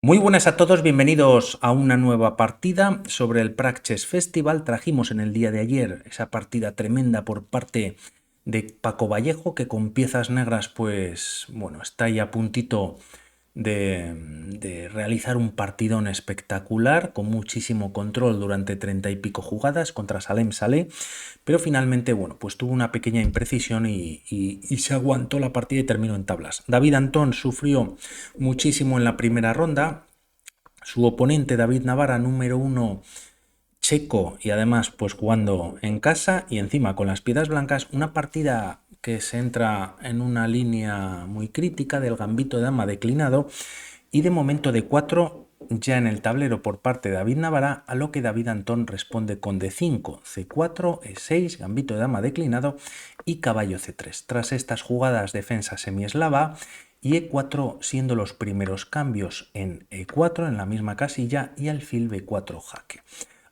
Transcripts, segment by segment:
Muy buenas a todos, bienvenidos a una nueva partida sobre el Prague Chess Festival. Trajimos en el día de ayer esa partida tremenda por parte de Paco Vallejo, que con piezas negras, pues bueno, está ahí a puntito de realizar un partidón espectacular, con muchísimo control durante 30 y pico jugadas contra Salem Saleh, pero finalmente, bueno, pues tuvo una pequeña imprecisión y se aguantó la partida y terminó en tablas. David Antón sufrió muchísimo en la primera ronda. Su oponente David Navarra, número uno checo y además pues jugando en casa y encima con las piedras blancas, una partida que se entra en una línea muy crítica del gambito de dama declinado y de momento de 4 ya en el tablero por parte de David Navarra, a lo que David Antón responde con D5, C4, E6, gambito de dama declinado y caballo C3. Tras estas jugadas, defensa semieslava y E4 siendo los primeros cambios en E4 en la misma casilla y alfil B4 jaque.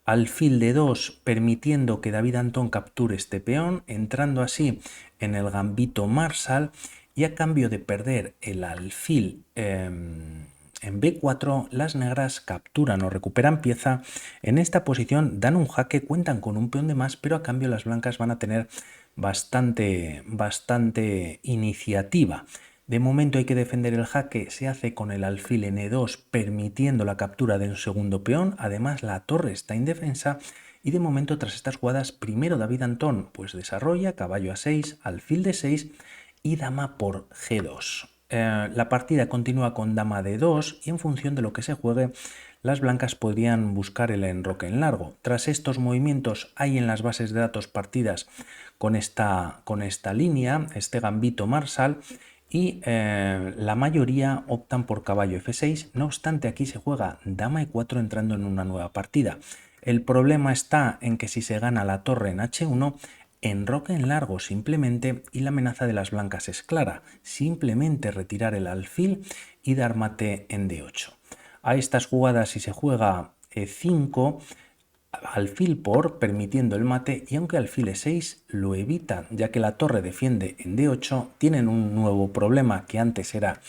Alfil D2 permitiendo que David Antón capture este peón, entrando así en el gambito Marsal, y a cambio de perder el alfil en B4, las negras capturan o recuperan pieza. En esta posición dan un jaque, cuentan con un peón de más, pero a cambio las blancas van a tener bastante iniciativa. De momento hay que defender el jaque, se hace con el alfil en E2 permitiendo la captura de un segundo peón, además la torre está indefensa y de momento tras estas jugadas primero David Antón pues desarrolla caballo A6, alfil D6 y dama por G2. La partida continúa con dama D2 y en función de lo que se juegue las blancas podrían buscar el enroque en largo. Tras estos movimientos hay en las bases de datos partidas con esta línea, este gambito Marsal, y la mayoría optan por caballo F6, no obstante aquí se juega dama E4 entrando en una nueva partida. El problema está en que si se gana la torre en H1, enroque en largo simplemente y la amenaza de las blancas es clara, simplemente retirar el alfil y dar mate en D8. A estas jugadas si se juega E5, alfil por permitiendo el mate y aunque alfil E6 lo evita ya que la torre defiende en D8, tienen un nuevo problema que antes era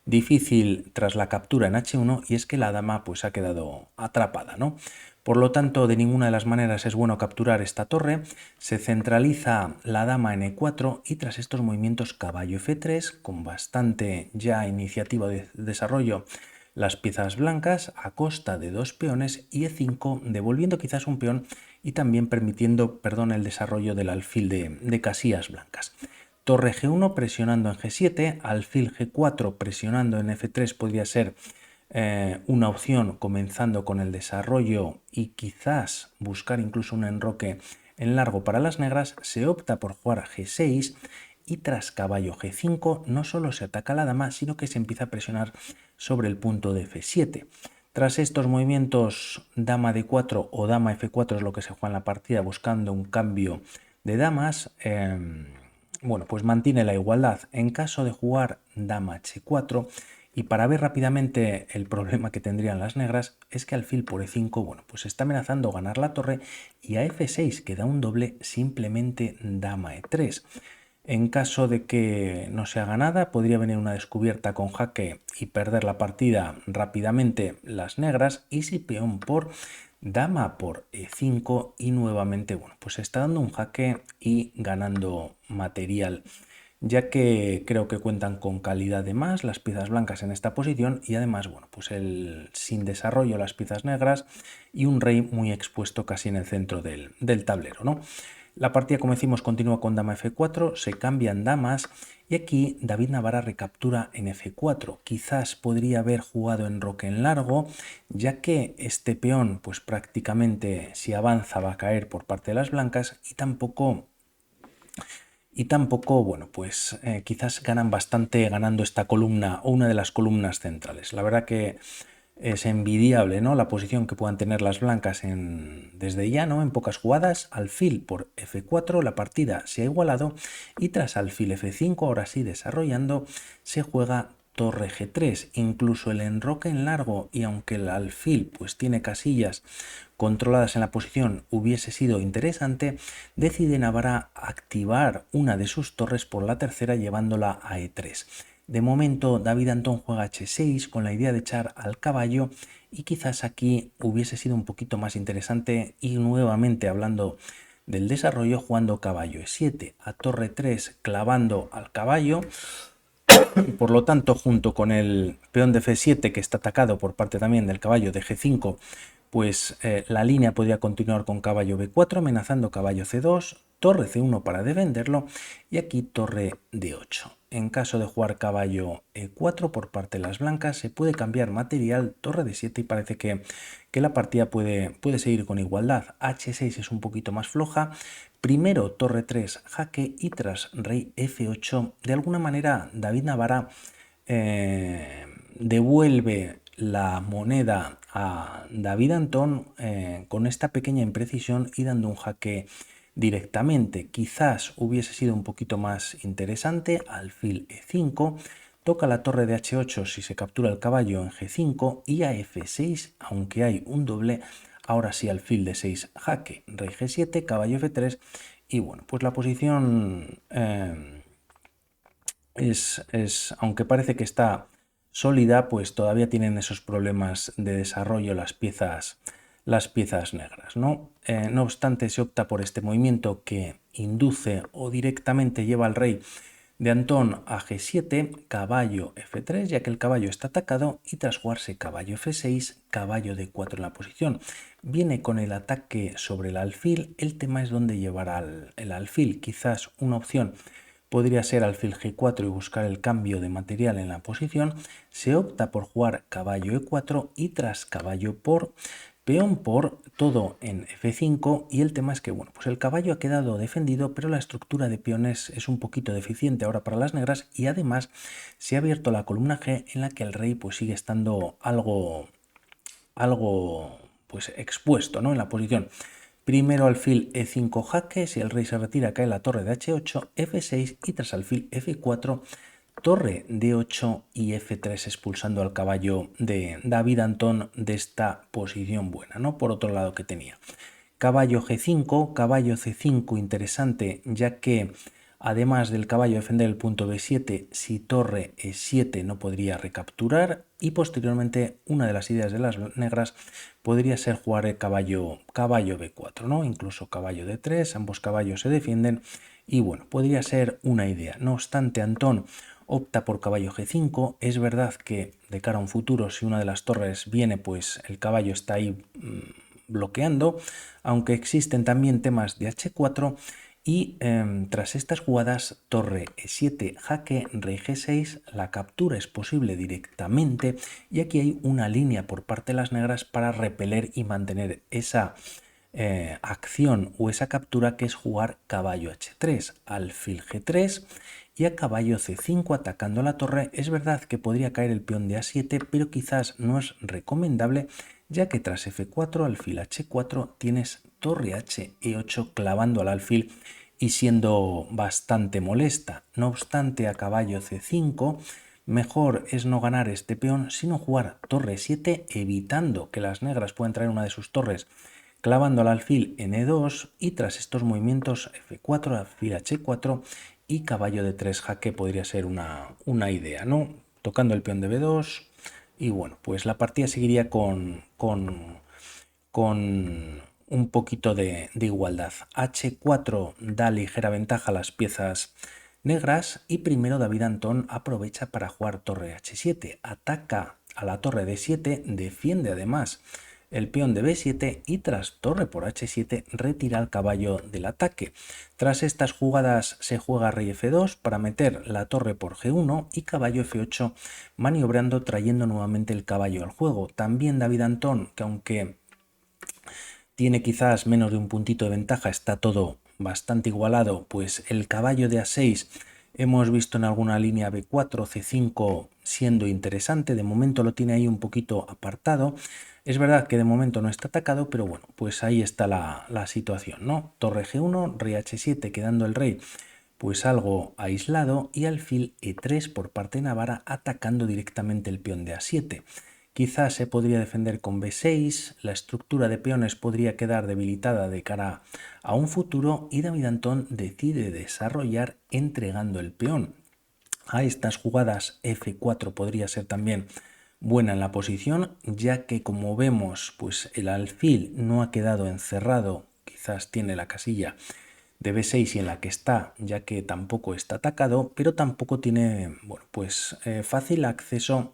difícil tras la captura en H1 y es que la dama pues ha quedado atrapada, ¿no? Por lo tanto, de ninguna de las maneras es bueno capturar esta torre, se centraliza la dama en E4 y tras estos movimientos caballo F3 con bastante ya iniciativa de desarrollo las piezas blancas a costa de dos peones y E5 devolviendo quizás un peón y también permitiendo, el desarrollo del alfil de casillas blancas. Torre G1 presionando en G7, alfil G4 presionando en F3 podría ser una opción comenzando con el desarrollo y quizás buscar incluso un enroque en largo para las negras. Se opta por jugar a G6 y tras caballo G5 no solo se ataca a la dama, sino que se empieza a presionar sobre el punto de F7. Tras estos movimientos dama D4 o dama F4 es lo que se juega en la partida buscando un cambio de damas, bueno, pues mantiene la igualdad. En caso de jugar dama H4 y para ver rápidamente el problema que tendrían las negras es que alfil por E5, bueno, pues está amenazando ganar la torre y a F6 que da un doble simplemente dama E3. En caso de que no se haga nada, podría venir una descubierta con jaque y perder la partida rápidamente las negras. Y si peón por dama por E5 y nuevamente, bueno, pues está dando un jaque y ganando material, ya que creo que cuentan con calidad de más las piezas blancas en esta posición y además, bueno, pues sin desarrollo las piezas negras y un rey muy expuesto casi en el centro del tablero, ¿no? La partida, como decimos, continúa con dama F4, se cambian damas y aquí David Navarra recaptura en F4. Quizás podría haber jugado enroque en largo, ya que este peón pues prácticamente si avanza va a caer por parte de las blancas y tampoco, bueno, pues quizás ganan bastante ganando esta columna o una de las columnas centrales. La verdad que es envidiable, ¿no?, la posición que puedan tener las blancas desde ya, ¿no?, en pocas jugadas. Alfil por F4, la partida se ha igualado y tras alfil F5, ahora sí desarrollando, se juega torre G3, incluso el enroque en largo y aunque el alfil pues tiene casillas controladas en la posición hubiese sido interesante, decide Navarra activar una de sus torres por la tercera llevándola a E3. De momento David Antón juega h6 con la idea de echar al caballo y quizás aquí hubiese sido un poquito más interesante y nuevamente hablando del desarrollo jugando caballo e7 a torre 3 clavando al caballo. Por lo tanto, junto con el peón de f7 que está atacado por parte también del caballo de g5, pues la línea podría continuar con caballo b4 amenazando caballo c2, torre c1 para defenderlo y aquí torre d8. En caso de jugar caballo e4 por parte de las blancas se puede cambiar material torre d7 y parece que la partida puede seguir con igualdad. h6 es un poquito más floja. Primero torre 3 jaque y tras rey f8 de alguna manera David Navarra devuelve la moneda a David Antón con esta pequeña imprecisión y dando un jaque directamente. Quizás hubiese sido un poquito más interesante alfil e5, toca la torre de h8 si se captura el caballo en g5 y a f6, aunque hay un doble, ahora sí alfil de 6 jaque, rey g7, caballo f3 y bueno, pues la posición aunque parece que está sólida, pues todavía tienen esos problemas de desarrollo las piezas negras, ¿no? No obstante, se opta por este movimiento que induce o directamente lleva al rey de Antón a g7, caballo f3, ya que el caballo está atacado, y tras jugarse caballo f6, caballo d4 en la posición. Viene con el ataque sobre el alfil, el tema es dónde llevará el alfil. Quizás una opción podría ser alfil g4 y buscar el cambio de material en la posición. Se opta por jugar caballo e4 y tras caballo por peón por todo en f5 y el tema es que bueno, pues el caballo ha quedado defendido, pero la estructura de peones es un poquito deficiente ahora para las negras y además se ha abierto la columna G en la que el rey pues sigue estando algo pues expuesto, ¿no? En la posición. Primero alfil e5 jaque, si el rey se retira cae la torre de h8, f6 y tras alfil f4 torre d8 y f3 expulsando al caballo de David Antón de esta posición buena, ¿no? Por otro lado que tenía. Caballo g5, caballo c5 interesante ya que además del caballo defender el punto b7, si torre e7 no podría recapturar y posteriormente una de las ideas de las negras podría ser jugar el caballo b4, ¿no? Incluso caballo d3, ambos caballos se defienden y bueno, podría ser una idea. No obstante, Antón opta por caballo g5. Es verdad que de cara a un futuro, si una de las torres viene, pues el caballo está ahí bloqueando, aunque existen también temas de h4 y tras estas jugadas torre e7 jaque rey g6 la captura es posible directamente y aquí hay una línea por parte de las negras para repeler y mantener esa acción o esa captura que es jugar caballo h3 alfil g3 y a caballo c5 atacando la torre. Es verdad que podría caer el peón de a7 pero quizás no es recomendable ya que tras f4 alfil h4 tienes torre h e8 clavando al alfil y siendo bastante molesta. No obstante, a caballo c5 mejor es no ganar este peón sino jugar torre 7 evitando que las negras puedan traer una de sus torres clavando al alfil en e2 y tras estos movimientos f4, alfil h4 y caballo de 3 jaque podría ser una idea, ¿no? Tocando el peón de b2 y bueno, pues la partida seguiría con un poquito de igualdad. h4 da ligera ventaja a las piezas negras y primero David Antón aprovecha para jugar torre h7, ataca a la torre d7, defiende además el peón de b7 y tras torre por h7 retira el caballo del ataque. Tras estas jugadas se juega rey f2 para meter la torre por g1 y caballo f8 maniobrando trayendo nuevamente el caballo al juego. También David Antón, que aunque tiene quizás menos de un puntito de ventaja, está todo bastante igualado, pues el caballo de a6 hemos visto en alguna línea b4, c5 siendo interesante, de momento lo tiene ahí un poquito apartado, es verdad que de momento no está atacado, pero bueno, pues ahí está la situación, ¿no? Torre g1, rey h7 quedando el rey pues algo aislado y alfil e3 por parte de Navarra atacando directamente el peón de a7. Quizás se podría defender con b6, la estructura de peones podría quedar debilitada de cara a un futuro y David Antón decide desarrollar entregando el peón. a estas jugadas, F4 podría ser también buena en la posición, ya que como vemos, pues el alfil no ha quedado encerrado, quizás tiene la casilla de B6 y en la que está, ya que tampoco está atacado, pero tampoco tiene, bueno, pues fácil acceso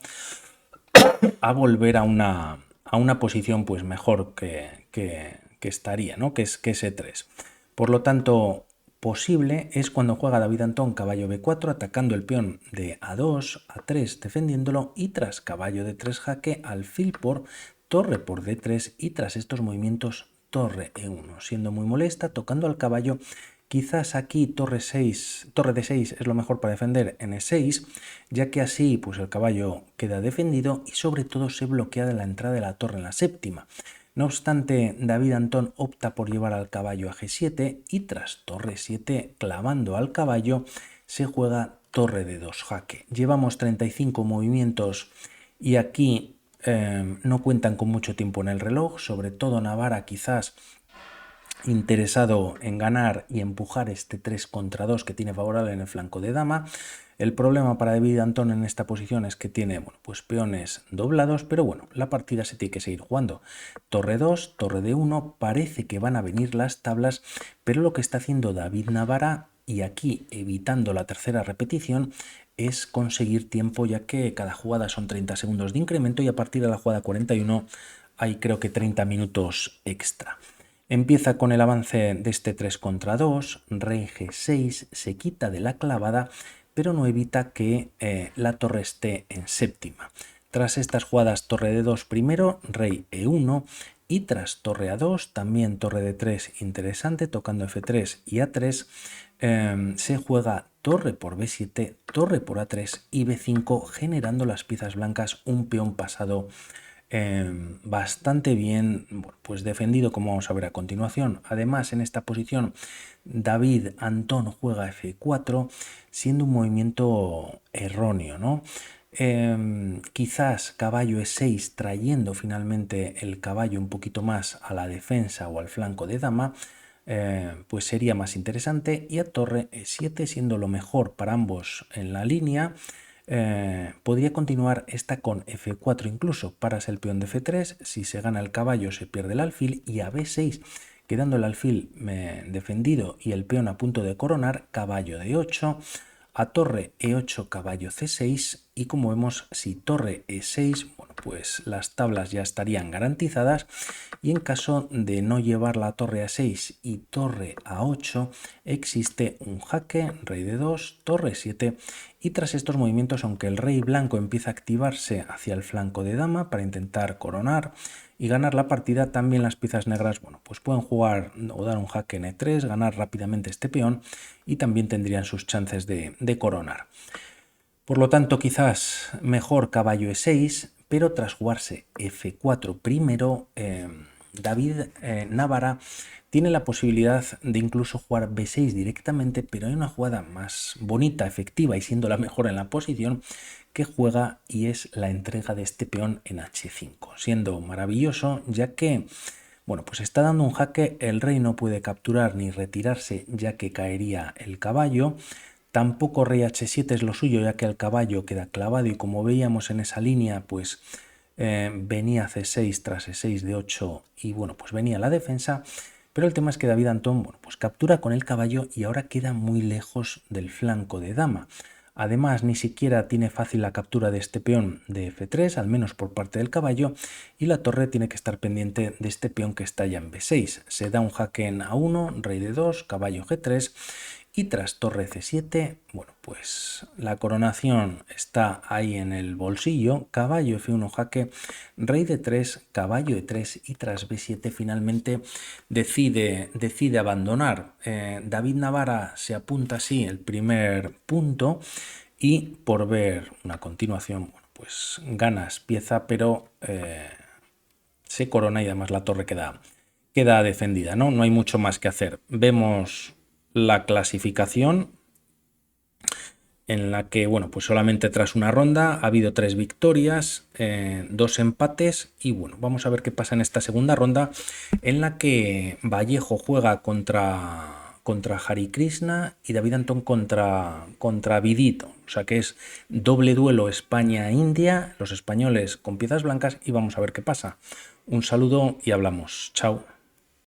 a volver a una posición pues mejor que estaría, ¿no? Que es E3. Por lo tanto, posible es cuando juega David Antón caballo B4 atacando el peón de A2, A3 defendiéndolo y tras caballo D3 jaque alfil por torre por D3 y tras estos movimientos torre E1, siendo muy molesta, tocando al caballo. Quizás aquí torre D6 es lo mejor para defender en E6, ya que así pues el caballo queda defendido y sobre todo se bloquea de la entrada de la torre en la séptima. No obstante, David Antón opta por llevar al caballo a G7 y tras torre 7 clavando al caballo se juega torre de 2 jaque. Llevamos 35 movimientos y aquí no cuentan con mucho tiempo en el reloj, sobre todo Navarra quizás interesado en ganar y empujar este 3 contra 2 que tiene favorable en el flanco de dama. El problema para David Antón en esta posición es que tiene, bueno, pues peones doblados, pero bueno, la partida se tiene que seguir jugando. Torre 2, torre D1, parece que van a venir las tablas, pero lo que está haciendo David Navarra, y aquí evitando la tercera repetición, es conseguir tiempo, ya que cada jugada son 30 segundos de incremento y a partir de la jugada 41 hay creo que 30 minutos extra. Empieza con el avance de este 3 contra 2, rey G6, se quita de la clavada, pero no evita que la torre esté en séptima. Tras estas jugadas torre D2 primero, rey E1 y tras torre A2, también torre D3 interesante, tocando F3 y A3, se juega torre por B7, torre por A3 y B5, generando las piezas blancas un peón pasado bastante bien, pues defendido, como vamos a ver a continuación. Además, en esta posición David Antón juega F4, siendo un movimiento erróneo, ¿no? Quizás caballo E6 trayendo finalmente el caballo un poquito más a la defensa o al flanco de dama, pues sería más interesante, y a torre E7 siendo lo mejor para ambos en la línea. Podría continuar esta con F4 incluso, paras el peón de F3, si se gana el caballo se pierde el alfil y a B6, quedando el alfil defendido y el peón a punto de coronar, caballo de 8, a torre E8, caballo C6 y como vemos si torre E6, bueno, pues las tablas ya estarían garantizadas y en caso de no llevar la torre A6 y torre A8 existe un jaque, rey de 2, torre 7 y tras estos movimientos, aunque el rey blanco empieza a activarse hacia el flanco de dama para intentar coronar y ganar la partida, también las piezas negras, bueno, pues pueden jugar o dar un jaque en E3, ganar rápidamente este peón y también tendrían sus chances de coronar. Por lo tanto, quizás mejor caballo E6, pero tras jugarse F4 primero, David Navarra tiene la posibilidad de incluso jugar B6 directamente, pero hay una jugada más bonita, efectiva y siendo la mejor en la posición que juega y es la entrega de este peón en H5, siendo maravilloso ya que, bueno, pues está dando un jaque, el rey no puede capturar ni retirarse ya que caería el caballo. Tampoco rey H7 es lo suyo, ya que el caballo queda clavado y como veíamos en esa línea, pues venía C6 tras E6 de 8 y bueno, pues venía la defensa. Pero el tema es que David Antón, bueno, pues captura con el caballo y ahora queda muy lejos del flanco de dama. Además, ni siquiera tiene fácil la captura de este peón de F3, al menos por parte del caballo, y la torre tiene que estar pendiente de este peón que está ya en B6. Se da un jaque en A1, rey de 2, caballo G3, y tras torre C7, bueno, pues la coronación está ahí en el bolsillo, caballo F1 jaque, rey de 3, caballo E3 y tras B7 finalmente decide abandonar. David Navarra se apunta así el primer punto y por ver una continuación, bueno, pues ganas pieza, pero se corona y además la torre queda defendida, ¿no? No hay mucho más que hacer. Vemos la clasificación en la que, bueno, pues solamente tras una ronda ha habido 3 victorias, 2 empates y bueno, vamos a ver qué pasa en esta segunda ronda en la que Vallejo juega contra contra Hari Krishna y David Antón contra Vidito. O sea que es doble duelo España-India, los españoles con piezas blancas y vamos a ver qué pasa. Un saludo y hablamos. Chao.